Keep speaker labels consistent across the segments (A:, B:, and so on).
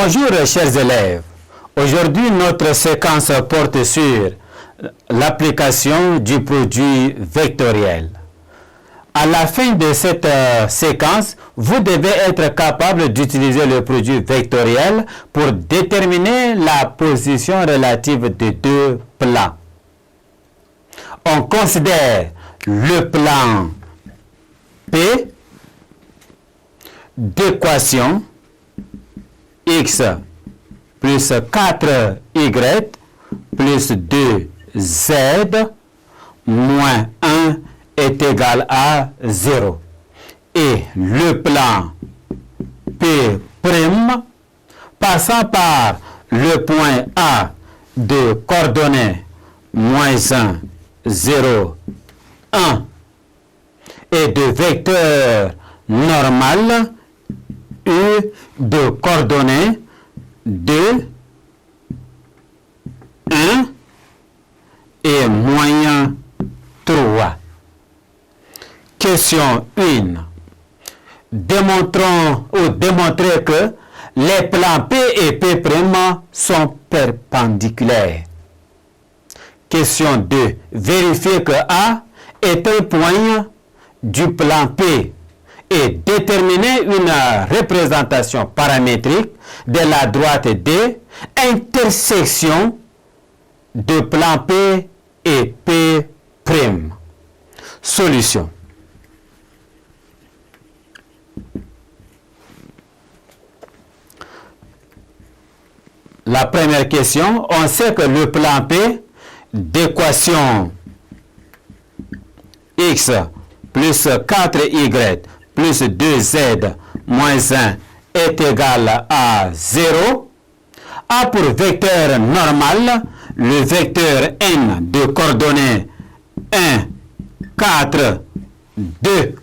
A: Bonjour chers élèves. Aujourd'hui notre séquence porte sur l'application du produit vectoriel. À la fin de cette séquence, vous devez être capable d'utiliser le produit vectoriel pour déterminer la position relative de deux plans. On considère le plan P d'équation x plus 4y plus 2z moins 1 est égal à 0. Et le plan P' passant par le point A de coordonnées moins 1, 0, 1 et de vecteur normal U de coordonnées 2, 1 et moyen 3. Question 1. Démontrez que les plans P et P' sont perpendiculaires. Question 2. Vérifiez que A est un point du plan P et déterminer une représentation paramétrique de la droite D, intersection de plan P et P'. Solution. La première question, on sait que le plan P d'équation x plus 4y plus 2z moins 1 est égal à 0, a pour vecteur normal le vecteur n de coordonnées 1, 4, 2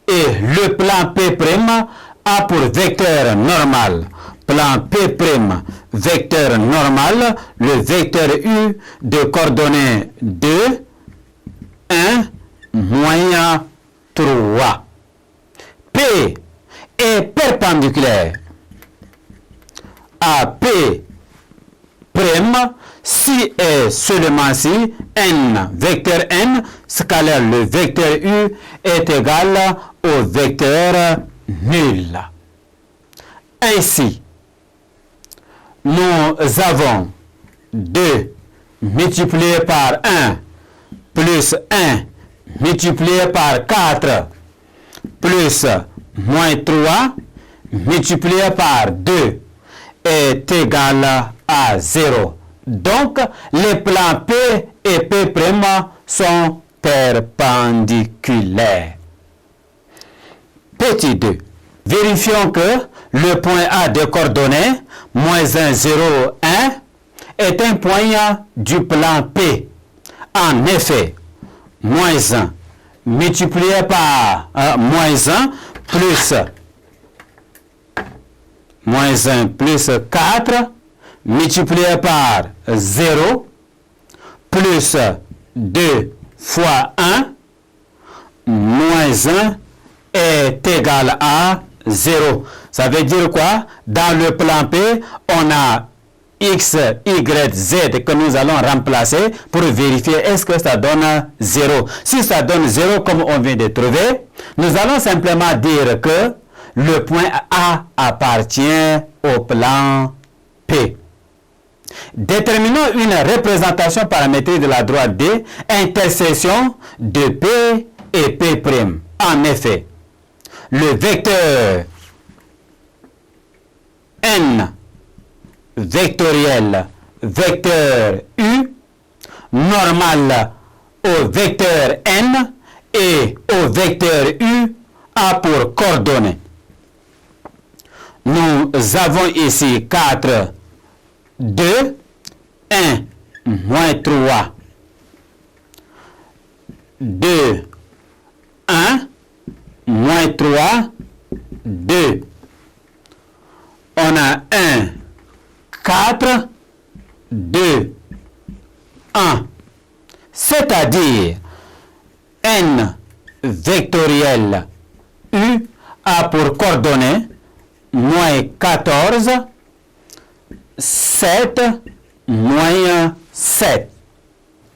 A: et le plan P' a pour vecteur normal plan P', vecteur normal, le vecteur U de coordonnées 2, 1, moyen 3. P est perpendiculaire à P' si et seulement si n, vecteur n, scalaire le vecteur U est égal au vecteur nul. Ainsi, nous avons 2 multiplié par 1 plus 1 multiplié par 4 plus moins 3 multiplié par 2 est égal à 0. Donc, les plans P et P' sont perpendiculaires. Petit 2. Vérifions que le point A de coordonnées moins 1, 0, 1 est un point du plan P. En effet, moins 1 multiplié par moins 1 plus 4 multiplié par 0 plus 2 fois 1 moins 1 est égal à 0. Ça veut dire quoi? Dans le plan P, on a x, y, z que nous allons remplacer pour vérifier est-ce que ça donne 0. Si ça donne 0 comme on vient de trouver, nous allons simplement dire que le point A appartient au plan P. Déterminons une représentation paramétrique de la droite D, intersection de P et P'. En effet, le vecteur n vectoriel, vecteur U, normal au vecteur n et au vecteur U a pour coordonnées. Nous avons ici 4, 2, 1, moins 3, 2, 1, moins 3, 2. On a 1, 4, 2, 1. C'est-à-dire n vectoriel U a pour coordonnées moins 14, 7 moins 7.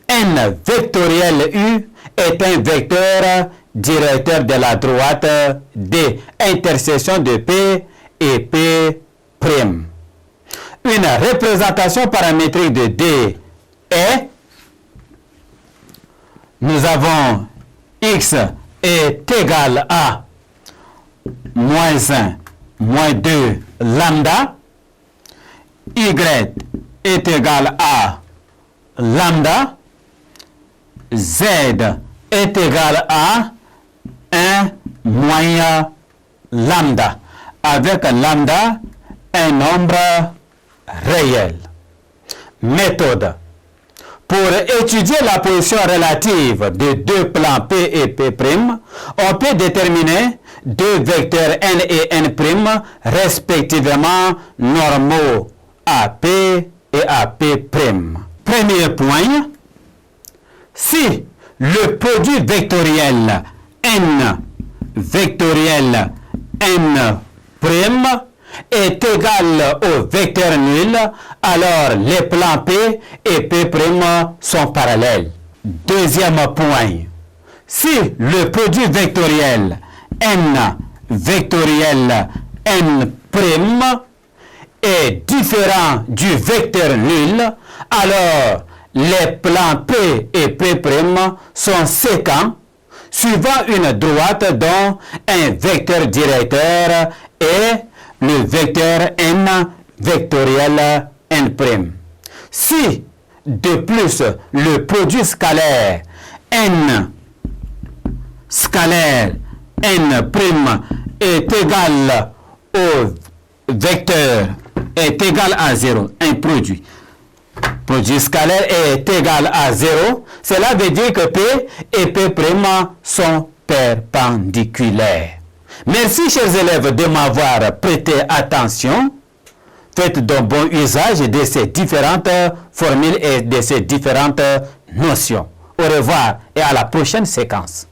A: N vectoriel U est un vecteur directeur de la droite D, intersection de P et P'. Une représentation paramétrique de D est, nous avons X est égal à moins 1, moins 2 lambda, Y est égal à lambda, Z est égal à 1 moins lambda, avec lambda un nombre réel. Méthode. Pour étudier la position relative de deux plans P et P', on peut déterminer deux vecteurs N et N', respectivement normaux à P et à P'. Premier point, si le produit vectoriel N vectoriel N' est égal au vecteur nul, alors les plans P et P' sont parallèles. Deuxième point, si le produit vectoriel N vectoriel N' est différent du vecteur nul, alors les plans P et P' sont séquents, suivant une droite dont un vecteur directeur est le vecteur N vectoriel N'. Si, de plus, le produit scalaire N est égal au vecteur, est égal à 0, un produit scalaire est égal à 0, cela veut dire que P et P' sont perpendiculaires. Merci, chers élèves, de m'avoir prêté attention. Faites donc bon usage de ces différentes formules et de ces différentes notions. Au revoir et à la prochaine séquence.